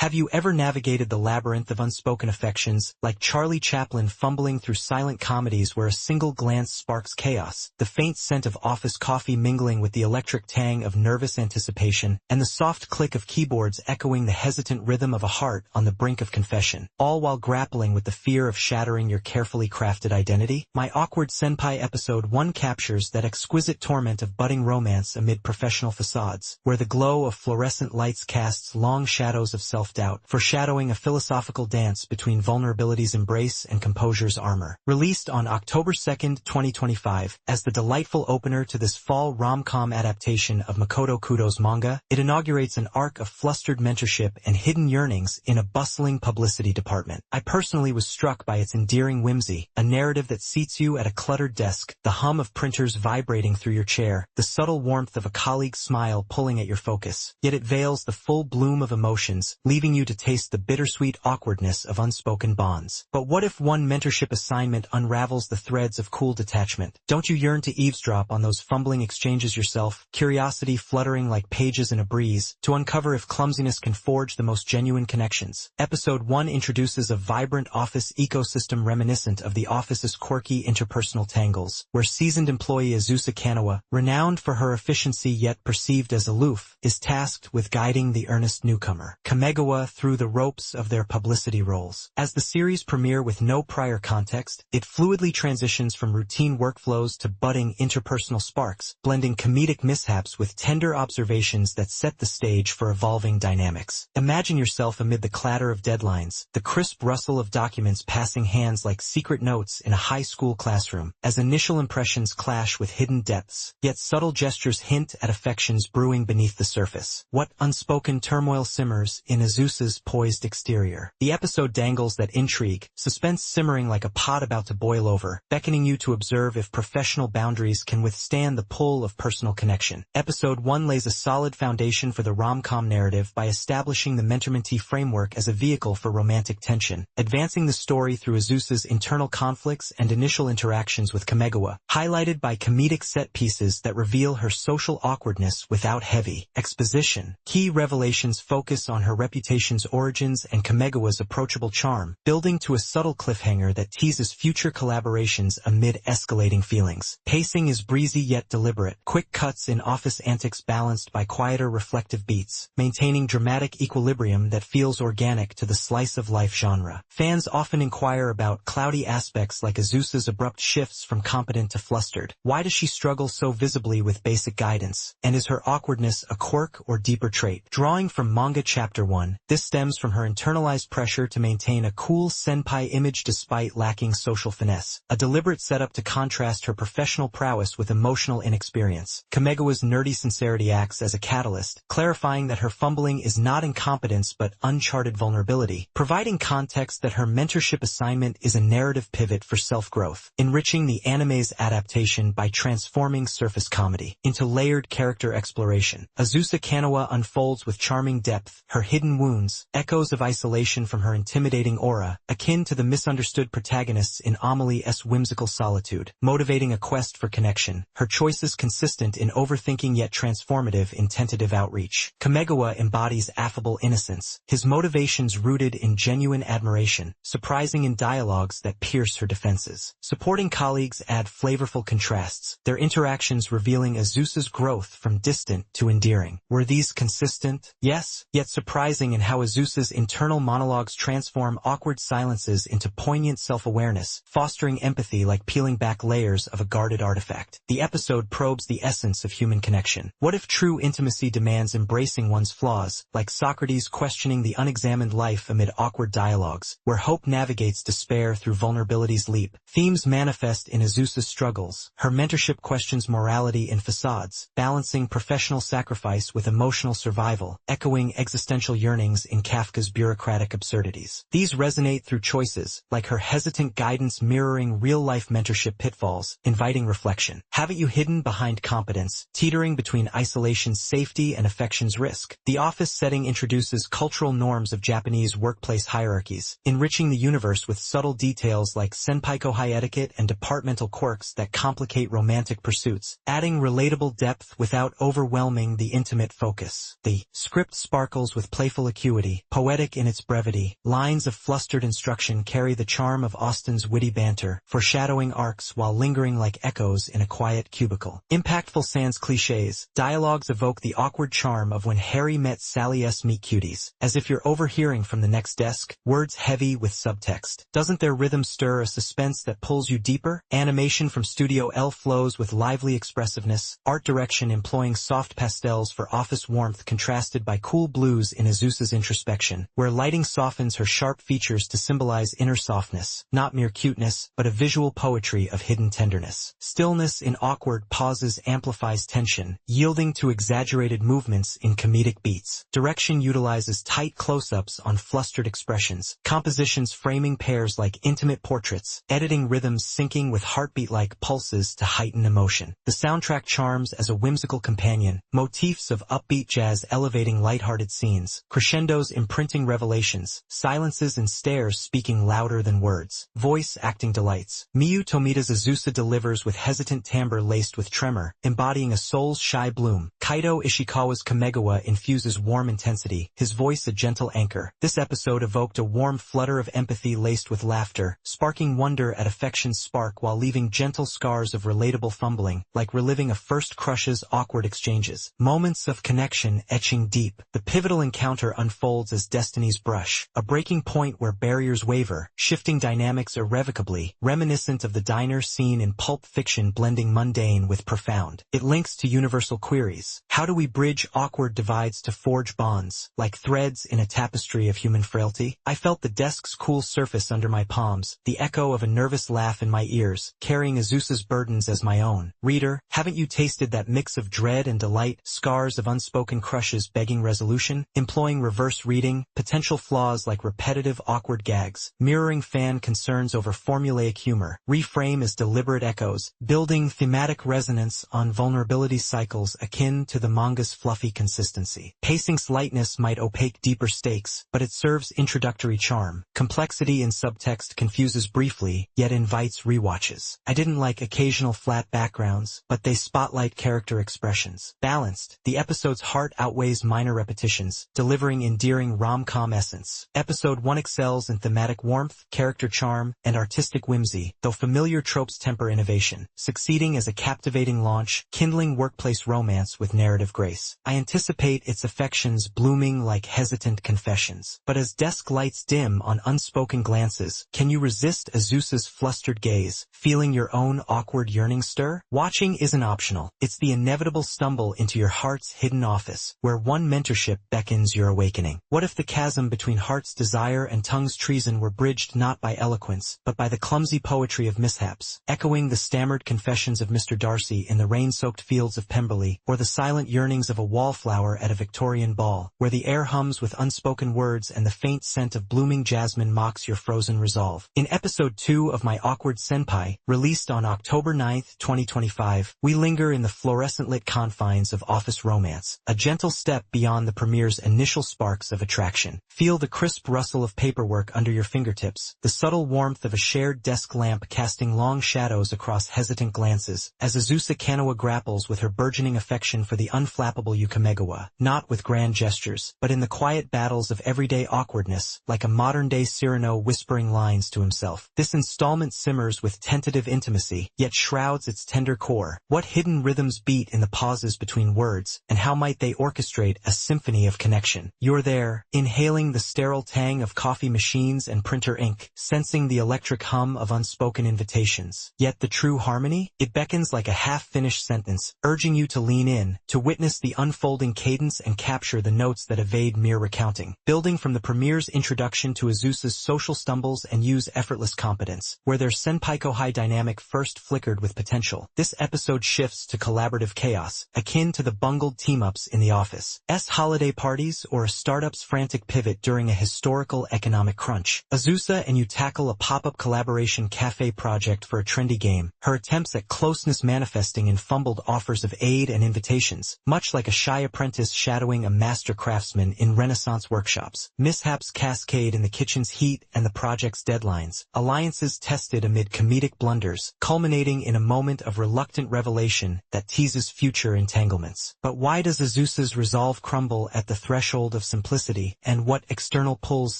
Have you ever navigated the labyrinth of unspoken affections, like Charlie Chaplin fumbling through silent comedies where a single glance sparks chaos, the faint scent of office coffee mingling with the electric tang of nervous anticipation, and the soft click of keyboards echoing the hesitant rhythm of a heart on the brink of confession, all while grappling with the fear of shattering your carefully crafted identity? My Awkward Senpai Episode 1 captures that exquisite torment of budding romance amid professional facades, where the glow of fluorescent lights casts long shadows of self-doubt, foreshadowing a philosophical dance between vulnerability's embrace and composure's armor. Released on October 2, 2025, as the delightful opener to this fall rom-com adaptation of Makoto Kudo's manga, it inaugurates an arc of flustered mentorship and hidden yearnings in a bustling publicity department. I personally was struck by its endearing whimsy, a narrative that seats you at a cluttered desk, the hum of printers vibrating through your chair, the subtle warmth of a colleague's smile pulling at your focus. Yet it veils the full bloom of emotions, leaving you to taste the bittersweet awkwardness of unspoken bonds. But what if one mentorship assignment unravels the threads of cool detachment? Don't you yearn to eavesdrop on those fumbling exchanges yourself, curiosity fluttering like pages in a breeze, to uncover if clumsiness can forge the most genuine connections? Episode 1 introduces a vibrant office ecosystem reminiscent of The Office's quirky interpersonal tangles, where seasoned employee Azusa Kanawa, renowned for her efficiency yet perceived as aloof, is tasked with guiding the earnest newcomer, Kamegawa, through the ropes of their publicity roles. As the series premiere with no prior context, it fluidly transitions from routine workflows to budding interpersonal sparks, blending comedic mishaps with tender observations that set the stage for evolving dynamics. Imagine yourself amid the clatter of deadlines, the crisp rustle of documents passing hands like secret notes in a high school classroom, as initial impressions clash with hidden depths, yet subtle gestures hint at affections brewing beneath the surface. What unspoken turmoil simmers in Azusa's poised exterior? The episode dangles that intrigue, suspense simmering like a pot about to boil over, beckoning you to observe if professional boundaries can withstand the pull of personal connection. Episode 1 lays a solid foundation for the rom-com narrative by establishing the mentor-mentee framework as a vehicle for romantic tension, advancing the story through Azusa's internal conflicts and initial interactions with Kamegawa, highlighted by comedic set pieces that reveal her social awkwardness without heavy exposition. Key revelations focus on her reputation's origins and Kamegawa's approachable charm, building to a subtle cliffhanger that teases future collaborations amid escalating feelings. Pacing is breezy yet deliberate, quick cuts in office antics balanced by quieter reflective beats, maintaining dramatic equilibrium that feels organic to the slice-of-life genre. Fans often inquire about cloudy aspects like Azusa's abrupt shifts from competent to flustered. Why does she struggle so visibly with basic guidance? And is her awkwardness a quirk or deeper trait? Drawing from manga chapter 1, this stems from her internalized pressure to maintain a cool senpai image despite lacking social finesse, a deliberate setup to contrast her professional prowess with emotional inexperience. Kamegawa's nerdy sincerity acts as a catalyst, clarifying that her fumbling is not incompetence but uncharted vulnerability, providing context that her mentorship assignment is a narrative pivot for self-growth, enriching the anime's adaptation by transforming surface comedy into layered character exploration. Azusa Kanawa unfolds with charming depth, her hidden wounds, echoes of isolation from her intimidating aura, akin to the misunderstood protagonists in Amelie's whimsical solitude, motivating a quest for connection, her choices consistent in overthinking yet transformative in tentative outreach. Kamegawa embodies affable innocence, his motivations rooted in genuine admiration, surprising in dialogues that pierce her defenses. Supporting colleagues add flavorful contrasts, their interactions revealing Azusa's growth from distant to endearing. Were these consistent? Yes, yet surprising in how Azusa's internal monologues transform awkward silences into poignant self-awareness, fostering empathy like peeling back layers of a guarded artifact. The episode probes the essence of human connection. What if true intimacy demands embracing one's flaws, like Socrates questioning the unexamined life amid awkward dialogues, where hope navigates despair through vulnerability's leap? Themes manifest in Azusa's struggles. Her mentorship questions morality in facades, balancing professional sacrifice with emotional survival, echoing existential yearnings in Kafka's bureaucratic absurdities. These resonate through choices, like her hesitant guidance mirroring real-life mentorship pitfalls, inviting reflection. Haven't you hidden behind competence, teetering between isolation's safety and affection's risk? The office setting introduces cultural norms of Japanese workplace hierarchies, enriching the universe with subtle details like senpai-kohai etiquette and departmental quirks that complicate romantic pursuits, adding relatable depth without overwhelming the intimate focus. The script sparkles with playful acuity, poetic in its brevity. Lines of flustered instruction carry the charm of Austen's witty banter, foreshadowing arcs while lingering like echoes in a quiet cubicle. Impactful sans clichés, dialogues evoke the awkward charm of When Harry Met Sally S. Meet Cuties, as if you're overhearing from the next desk, words heavy with subtext. Doesn't their rhythm stir a suspense that pulls you deeper? Animation from Studio L flows with lively expressiveness, art direction employing soft pastels for office warmth contrasted by cool blues in Azusa's introspection, where lighting softens her sharp features to symbolize inner softness, not mere cuteness, but a visual poetry of hidden tenderness. Stillness in awkward pauses amplifies tension, yielding to exaggerated movements in comedic beats. Direction utilizes tight close-ups on flustered expressions, compositions framing pairs like intimate portraits, editing rhythms syncing with heartbeat-like pulses to heighten emotion. The soundtrack charms as a whimsical companion, motifs of upbeat jazz elevating lighthearted scenes, crescendos imprinting revelations, silences and stares speaking louder than words. Voice acting delights. Miyu Tomida's Azusa delivers with hesitant timbre laced with tremor, embodying a soul's shy bloom. Kaito Ishikawa's Kamegawa infuses warm intensity, his voice a gentle anchor. This episode evoked a warm flutter of empathy laced with laughter, sparking wonder at affection's spark while leaving gentle scars of relatable fumbling, like reliving a first crush's awkward exchanges. Moments of connection etching deep. The pivotal encounter unfolds as destiny's brush, a breaking point where barriers waver, shifting dynamics irrevocably, reminiscent of the diner scene in Pulp Fiction blending mundane with profound. It links to universal queries. How do we bridge awkward divides to forge bonds, like threads in a tapestry of human frailty? I felt the desk's cool surface under my palms, the echo of a nervous laugh in my ears, carrying Azusa's burdens as my own. Reader, haven't you tasted that mix of dread and delight, scars of unspoken crushes begging resolution, employing reverse reading, potential flaws like repetitive awkward gags, mirroring fan concerns over formulaic humor, reframe as deliberate echoes, building thematic resonance on vulnerability cycles akin to the manga's fluffy consistency. Pacing's lightness might opaque deeper stakes, but it serves introductory charm. Complexity in subtext confuses briefly, yet invites rewatches. I didn't like occasional flat backgrounds, but they spotlight character expressions. Balanced, the episode's heart outweighs minor repetitions, delivering endearing rom-com essence. Episode 1 excels in thematic warmth, character charm, and artistic whimsy, though familiar tropes temper innovation, succeeding as a captivating launch, kindling workplace romance with narrative grace. I anticipate its affections blooming like hesitant confessions. But as desk lights dim on unspoken glances, can you resist Azusa's flustered gaze, feeling your own awkward yearning stir? Watching isn't optional. It's the inevitable stumble into your heart's hidden office, where one mentorship beckons your awakening. What if the chasm between heart's desire and tongue's treason were bridged not by eloquence, but by the clumsy poetry of mishaps, echoing the stammered confessions of Mr. Darcy in the rain-soaked fields of Pemberley, or the silent yearnings of a wallflower at a Victorian ball, where the air hums with unspoken words and the faint scent of blooming jasmine mocks your frozen resolve. In episode 2 of my Awkward Senpai, released on October 9, 2025, we linger in the fluorescent-lit confines of office romance, a gentle step beyond the premiere's initial sparks of attraction. Feel the crisp rustle of paperwork under your fingertips, the subtle warmth of a shared desk lamp casting long shadows across hesitant glances, as Azusa Kanoa grapples with her burgeoning affection for the unflappable Yukamegawa, not with grand gestures, but in the quiet battles of everyday awkwardness, like a modern-day Cyrano whispering lines to himself. This installment simmers with tentative intimacy, yet shrouds its tender core. What hidden rhythms beat in the pauses between words, and how might they orchestrate a symphony of connection? You're there, inhaling the sterile tang of coffee machines and printer ink, sensing the electric hum of unspoken invitations. Yet the true harmony? It beckons like a half-finished sentence, urging you to lean in, to witness the unfolding cadence and capture the notes that evade mere recounting. Building from the premiere's introduction to Azusa's social stumbles and Yu's effortless competence, where their senpai-kohai dynamic first flickered with potential, this episode shifts to collaborative chaos, akin to the bungled team-ups in The Office. Holiday parties or a startup's frantic pivot during a historical economic crunch. Azusa and Yu tackle a pop-up collaboration cafe project for a trendy game, her attempts at closeness manifesting in fumbled offers of aid and invitations, much like a shy apprentice shadowing a master craftsman in Renaissance workshops. Mishaps cascade in the kitchen's heat and the project's deadlines, alliances tested amid comedic blunders, culminating in a moment of reluctant revelation that teases future entanglements. But why does Azusa's resolve crumble at the threshold of simplicity, and what external pulls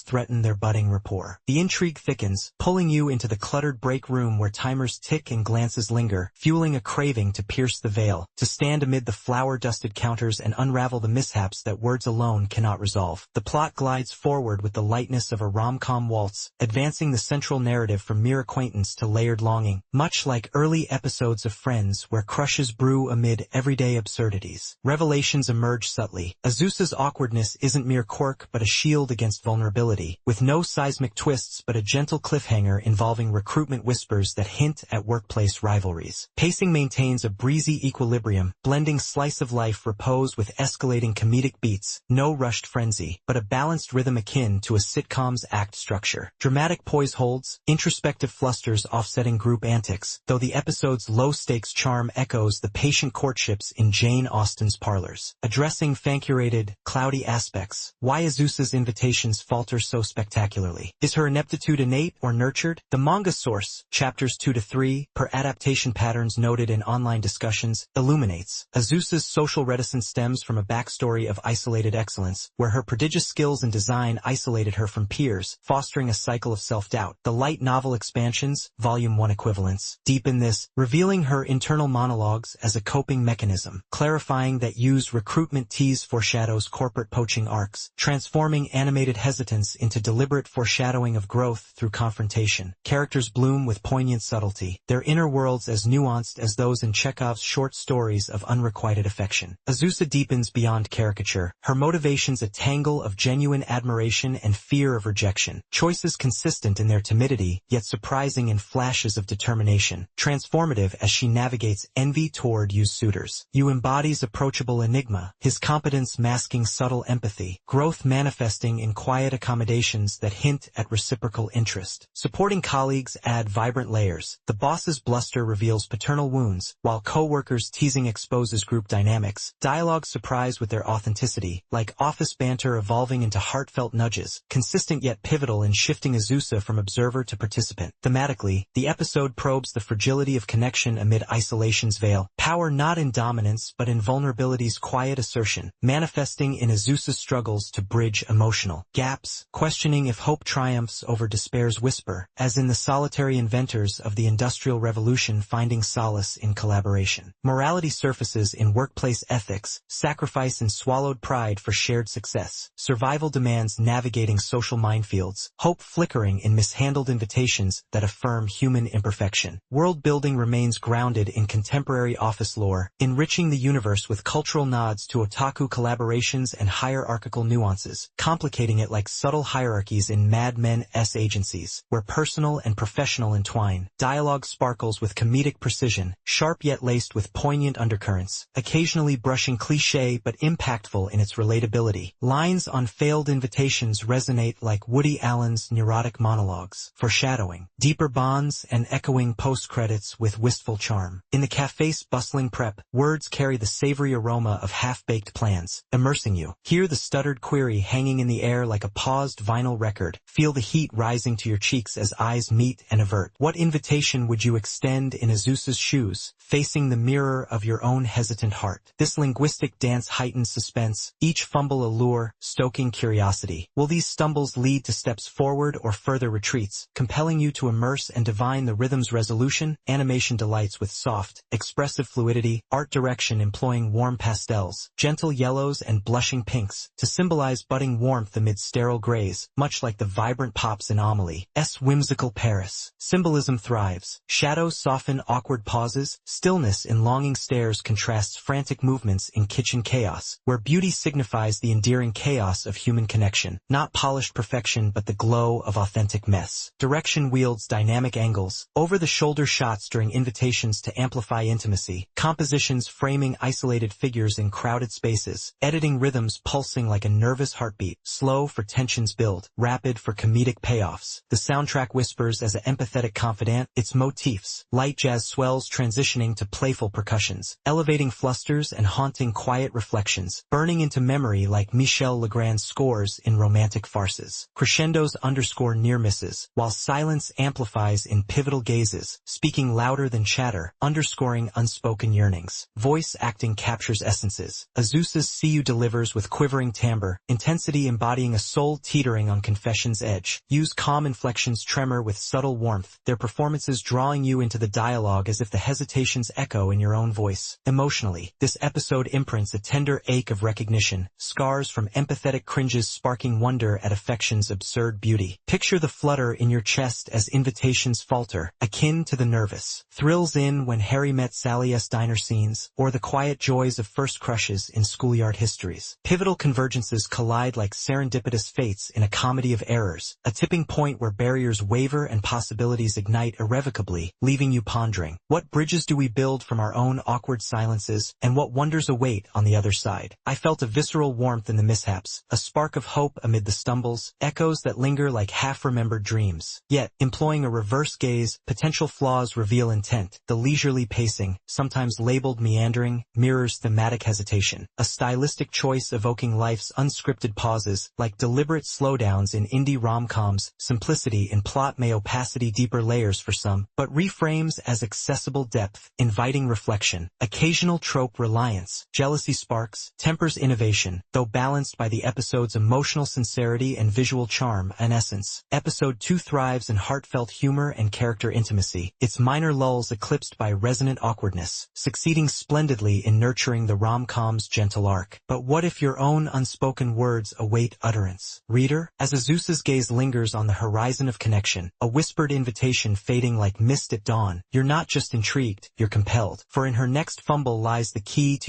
threaten their budding rapport. The intrigue thickens, pulling you into the cluttered break room where timers tick and glances linger, fueling a craving to pierce the veil, to stand amid the flour-dusted counters and unravel the mishaps that words alone cannot resolve. The plot glides forward with the lightness of a rom-com waltz, advancing the central narrative from mere acquaintance to layered longing, much like early episodes of Friends where crushes brew amid everyday absurdities. Revelations emerge subtly. Azusa's awkwardness isn't mere quirk but a shield against vulnerability, with no seismic twists but a gentle cliffhanger involving recruitment whispers that hint at workplace rivalries. Pacing maintains a breezy equilibrium, blending slice-of-life repose with escalating comedic beats, no rushed frenzy, but a balanced rhythm akin to a sitcom's act structure. Dramatic poise holds, introspective flusters offsetting group antics, though the episode's low-stakes charm echoes the patient courtships in Jane Austen's parlors. Addressing fan-curated, cloudy aspects, why Azusa's invitations falter so spectacularly. Is her ineptitude innate or nurtured? The manga source, chapters 2 to 3, per adaptation patterns noted in online discussions, illuminates. Azusa's social reticence stems from a backstory of isolated excellence, where her prodigious skills in design isolated her from peers, fostering a cycle of self-doubt. The light novel expansions, Volume 1 equivalents, deepen this, revealing her internal monologues as a coping mechanism, clarifying that Yu's recruitment tease foreshadows corporate poaching arcs, transforming animated hesitance into deliberate foreshadowing of growth through confrontation. Characters bloom with poignant subtlety, their inner worlds as nuanced as those in Chekhov's short stories of unrequited affection. Azusa deepens beyond caricature, her motivations a tangle of genuine admiration and fear of rejection, choices consistent in their timidity, yet surprising in flashes of determination, transformative as she navigates envy toward Yu's suitors. Yu embodies approachable enigma, his competence masking subtle empathy, growth manifesting in quiet accommodations that hint at reciprocal interest. Supporting colleagues add vibrant layers. The boss's bluster reveals paternal wounds, while co-workers' teasing exposes group dynamics. Dialogues surprise with their authenticity, like office banter evolving into heartfelt nudges, consistent yet pivotal in shifting Azusa from observer to participant. Thematically, the episode probes the fragility of connection amid isolation's veil, power not in dominance but in vulnerability's quiet assertion, manifesting in Azusa's struggles to bridge emotional gaps, questioning if hope triumphs over despair's whisper, as in the solitary inventors of the Industrial Revolution finding solace in collaboration. Morality surfaces in workplace ethics, sacrifice and swallowed pride for shared success, survival demands navigating social minefields, hope flickering in mishandled invitations that affirm human imperfection. World-building remains grounded in contemporary office lore, enriching the universe with cultural nods to otaku collaborations and hierarchical nuances, complicating it like subtle hierarchies in Mad Men's agencies, where personal and professional entwine. Dialogue sparkles with comedic precision, sharp yet laced with poignant undercurrents, occasionally brushing cliché but impactful in its relatability. Lines on failed invitations resonate like Woody Allen's neurotic monologues, foreshadowing deeper bonds and echoing post-credits with wistful charm. In the cafe's bustling prep, words carry the savory aroma of half-baked plans, immersing you. Hear the stuttered query hanging in the air like a paused vinyl record. Feel the heat rising to your cheeks as eyes meet and avert. What invitation would you extend in Azusa's shoes, facing the mirror of your own hesitant heart? This linguistic dance heightens suspense, each fumble a lure, stoking curiosity. Will these stumbles lead to steps forward or further retreats, compelling you to immerse and divine the rhythm's resolution? Animation delights with soft, expressive fluidity, art direction employing warm pastels, gentle yellows and blushing pinks, to symbolize budding warmth amid sterile grays, much like the vibrant pops in Amelie's whimsical Paris. Symbolism thrives. Shadows soften awkward pauses, stillness in longing stares contrasts frantic movements in kitchen chaos, where beauty signifies the endearing chaos of human connection, not polished perfection but the glow of authentic mess. Direction wields dynamic angles, over-the-shoulder shots during invitations to amplify intimacy, compositions framing isolated figures in crowded spaces, editing rhythms pulsing like a nervous heartbeat, slow for tensions build, rapid for comedic payoffs. The soundtrack whispers as an empathetic confidant, its motifs, light jazz swells transitioning to playful percussions, elevating flusters and haunting quiet reflections, burning into memory like Michel Legrand's scores in romantic farces. Crescendos underscore near misses, while silence amplifies in pivotal gazes, speaking louder than chatter, underscoring unspoken yearnings. Voice acting captures essences. Azusa's See You delivers with quivering soaring timbre, intensity embodying a soul teetering on confession's edge. Use calm inflections tremor with subtle warmth, their performances drawing you into the dialogue as if the hesitations echo in your own voice. Emotionally, this episode imprints a tender ache of recognition, scars from empathetic cringes sparking wonder at affection's absurd beauty. Picture the flutter in your chest as invitations falter, akin to the nervous thrills in when Harry met Sally's diner scenes, or the quiet joys of first crushes in schoolyard histories. Pivotal convergences collide like serendipitous fates in a comedy of errors, a tipping point where barriers waver and possibilities ignite irrevocably, leaving you pondering. What bridges do we build from our own awkward silences, and what wonders await on the other side? I felt a visceral warmth in the mishaps, a spark of hope amid the stumbles, echoes that linger like half-remembered dreams. Yet, employing a reverse gaze, potential flaws reveal intent. The leisurely pacing, sometimes labeled meandering, mirrors thematic hesitation, a stylistic choice evoking life's unscripted pauses, like deliberate slowdowns in indie rom-coms. Simplicity in plot may opacity deeper layers for some, but reframes as accessible depth, inviting reflection. Occasional trope reliance, jealousy sparks, tempers innovation, though balanced by the episode's emotional sincerity and visual charm. In essence, Episode 2 thrives in heartfelt humor and character intimacy, its minor lulls eclipsed by resonant awkwardness, succeeding splendidly in nurturing the rom-com's gentle arc. But what if your own unspoken words await utterance? Reader, as Azuz's gaze lingers on the horizon of connection, a whispered invitation fading like mist at dawn, you're not just intrigued, you're compelled. For in her next fumble lies the key to